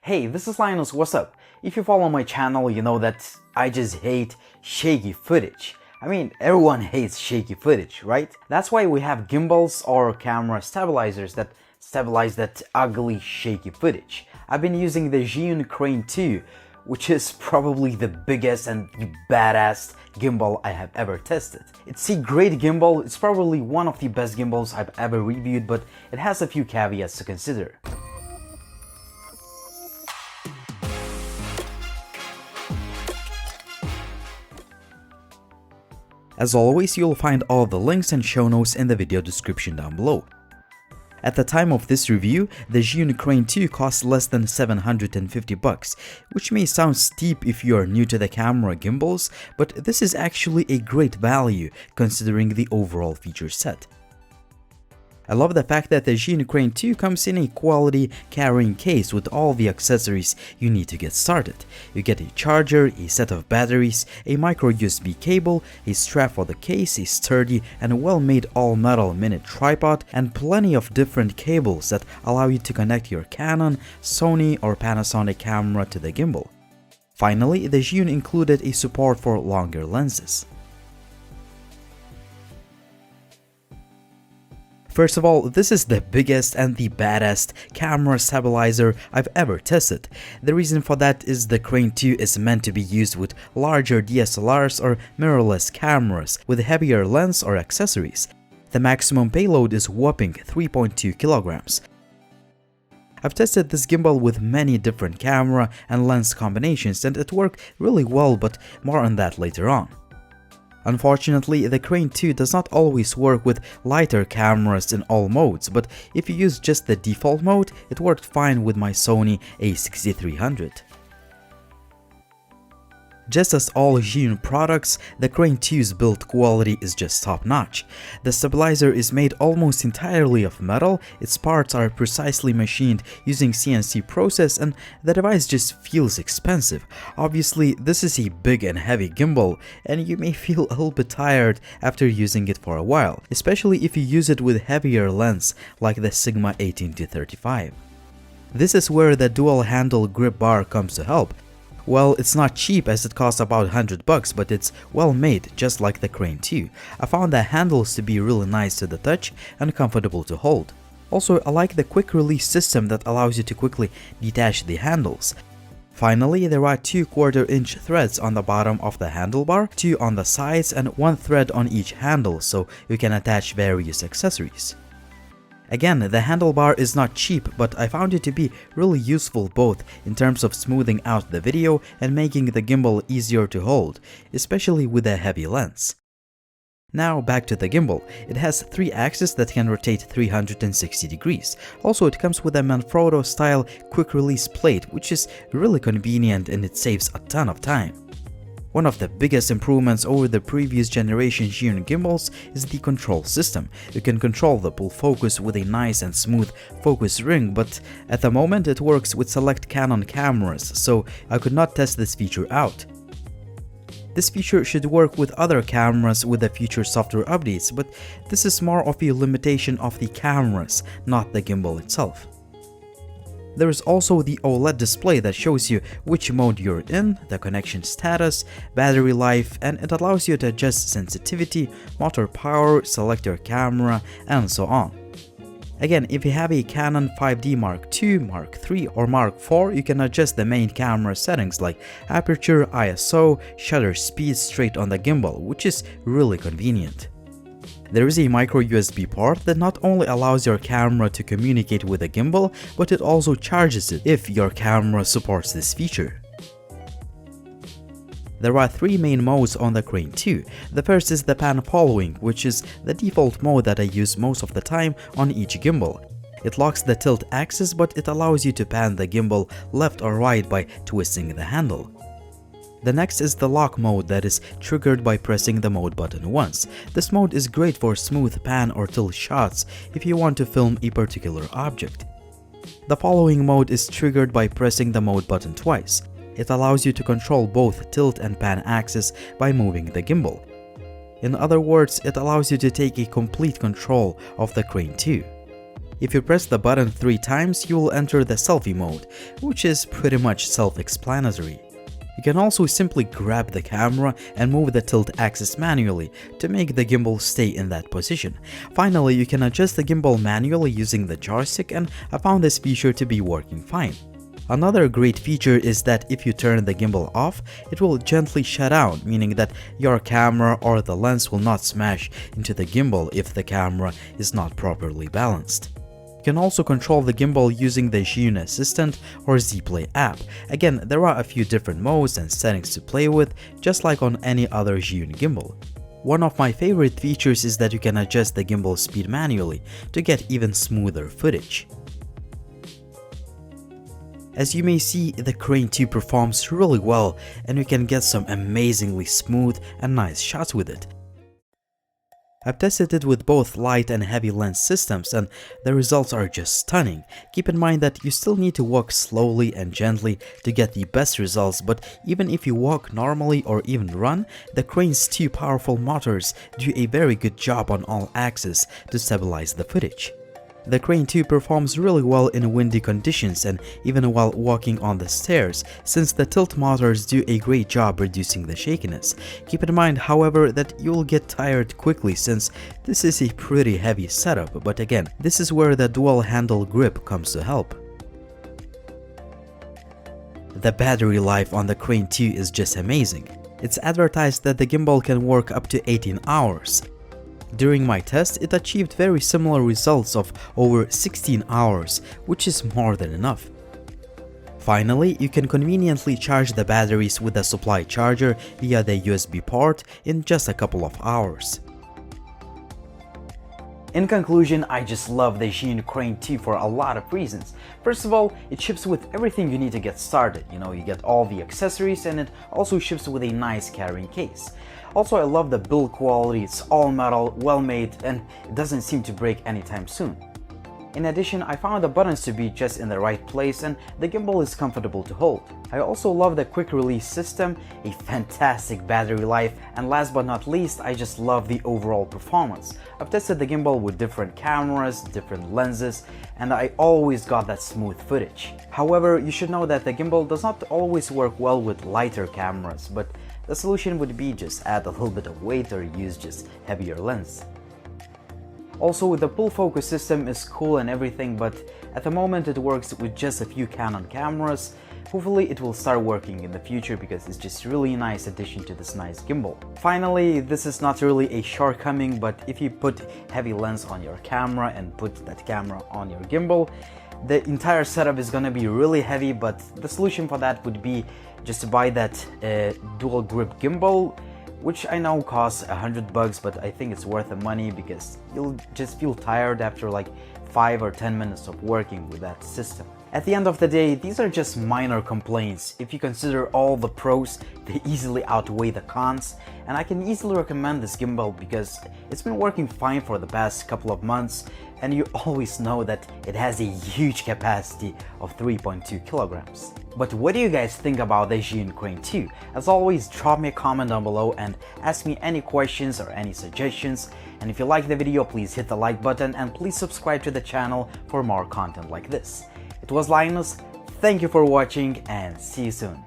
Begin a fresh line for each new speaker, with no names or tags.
Hey, this is Linus, what's up? If you follow my channel, you know that I just hate shaky footage. I mean, everyone hates shaky footage, right? That's why we have gimbals or camera stabilizers that stabilize that ugly shaky footage. I've been using the Zhiyun Crane 2, which is probably the biggest and the badass gimbal I have ever tested. It's a great gimbal, it's probably one of the best gimbals I've ever reviewed, but it has a few caveats to consider. As always, you'll find all the links and show notes in the video description down below. At the time of this review, the Zhiyun Crane 2 costs less than $750, which may sound steep if you are new to the camera gimbals, but this is actually a great value considering the overall feature set. I love the fact that the Zhiyun Crane 2 comes in a quality carrying case with all the accessories you need to get started. You get a charger, a set of batteries, a micro USB cable, a strap for the case, a sturdy and well-made all-metal mini tripod, and plenty of different cables that allow you to connect your Canon, Sony or Panasonic camera to the gimbal. Finally, the Zhiyun included a support for longer lenses. First of all, this is the biggest and the baddest camera stabilizer I've ever tested. The reason for that is the Crane 2 is meant to be used with larger DSLRs or mirrorless cameras with heavier lens or accessories. The maximum payload is whopping 3.2 kilograms. I've tested this gimbal with many different camera and lens combinations and it worked really well, but more on that later on. Unfortunately, the Crane 2 does not always work with lighter cameras in all modes, but if you use just the default mode, it worked fine with my Sony a6300. Just as all Zhiyun products, the Crane 2's build quality is just top-notch. The stabilizer is made almost entirely of metal, its parts are precisely machined using CNC process, and the device just feels expensive. Obviously, this is a big and heavy gimbal, and you may feel a little bit tired after using it for a while, especially if you use it with heavier lens like the Sigma 18-35. This is where the dual-handle grip bar comes to help. Well, it's not cheap as it costs about $100, but it's well made, just like the Crane 2. I found the handles to be really nice to the touch and comfortable to hold. Also, I like the quick release system that allows you to quickly detach the handles. Finally, there are 2/4-inch threads on the bottom of the handlebar, 2 on the sides and 1 thread on each handle, so you can attach various accessories. Again, the handlebar is not cheap, but I found it to be really useful both in terms of smoothing out the video and making the gimbal easier to hold, especially with a heavy lens. Now back to the gimbal. It has 3 axes that can rotate 360 degrees. Also, it comes with a Manfrotto style quick release plate, which is really convenient and it saves a ton of time. One of the biggest improvements over the previous generation Zhiyun gimbals is the control system. You can control the pull focus with a nice and smooth focus ring, but at the moment it works with select Canon cameras, so I could not test this feature out. This feature should work with other cameras with the future software updates, but this is more of a limitation of the cameras, not the gimbal itself. There is also the OLED display that shows you which mode you're in, the connection status, battery life, and it allows you to adjust sensitivity, motor power, select your camera, and so on. Again, if you have a Canon 5D Mark II, Mark III, or Mark IV, you can adjust the main camera settings like aperture, ISO, shutter speed straight on the gimbal, which is really convenient. There is a micro USB port that not only allows your camera to communicate with the gimbal, but it also charges it if your camera supports this feature. There are 3 main modes on the Crane 2. The first is the pan following, which is the default mode that I use most of the time on each gimbal. It locks the tilt axis, but it allows you to pan the gimbal left or right by twisting the handle. The next is the lock mode that is triggered by pressing the mode button once. This mode is great for smooth pan or tilt shots if you want to film a particular object. The following mode is triggered by pressing the mode button twice. It allows you to control both tilt and pan axis by moving the gimbal. In other words, it allows you to take a complete control of the Crane 2. If you press the button 3 times, you will enter the selfie mode, which is pretty much self-explanatory. You can also simply grab the camera and move the tilt axis manually to make the gimbal stay in that position. Finally, you can adjust the gimbal manually using the joystick, and I found this feature to be working fine. Another great feature is that if you turn the gimbal off, it will gently shut down, meaning that your camera or the lens will not smash into the gimbal if the camera is not properly balanced. You can also control the gimbal using the Zhiyun Assistant or Z-Play app. Again, there are a few different modes and settings to play with, just like on any other Zhiyun gimbal. One of my favorite features is that you can adjust the gimbal speed manually to get even smoother footage. As you may see, the Crane 2 performs really well, and you can get some amazingly smooth and nice shots with it. I've tested it with both light and heavy lens systems, and the results are just stunning. Keep in mind that you still need to walk slowly and gently to get the best results, but even if you walk normally or even run, the Crane's 2 powerful motors do a very good job on all axes to stabilize the footage. The Crane 2 performs really well in windy conditions and even while walking on the stairs, since the tilt motors do a great job reducing the shakiness. Keep in mind, however, that you will get tired quickly since this is a pretty heavy setup, but again, this is where the dual handle grip comes to help. The battery life on the Crane 2 is just amazing. It's advertised that the gimbal can work up to 18 hours. During my test, it achieved very similar results of over 16 hours, which is more than enough. Finally, you can conveniently charge the batteries with a supply charger via the USB port in just a couple of hours. In conclusion, I just love the Zhiyun Crane 2 for a lot of reasons. First of all, it ships with everything you need to get started. You get all the accessories, and it also ships with a nice carrying case. Also, I love the build quality. It's all metal, well made, and it doesn't seem to break anytime soon. In addition, I found the buttons to be just in the right place, and the gimbal is comfortable to hold. I also love the quick release system, a fantastic battery life, and last but not least, I just love the overall performance. I've tested the gimbal with different cameras, different lenses, and I always got that smooth footage. However, you should know that the gimbal does not always work well with lighter cameras, but the solution would be just add a little bit of weight or use just heavier lens. Also, the pull focus system is cool and everything, but at the moment it works with just a few Canon cameras. Hopefully it will start working in the future because it's just really nice addition to this nice gimbal. Finally, this is not really a shortcoming, but if you put heavy lens on your camera and put that camera on your gimbal, the entire setup is gonna be really heavy, but the solution for that would be just to buy that dual grip gimbal, which I know costs $100, but I think it's worth the money because you'll just feel tired after like 5 or 10 minutes of working with that system. At the end of the day, these are just minor complaints. If you consider all the pros, they easily outweigh the cons, and I can easily recommend this gimbal because it's been working fine for the past couple of months, and you always know that it has a huge capacity of 3.2 kilograms. But what do you guys think about the Zhiyun Crane 2? As always, drop me a comment down below and ask me any questions or any suggestions. And if you like the video, please hit the like button and please subscribe to the channel for more content like this. It was Linus, thank you for watching and see you soon.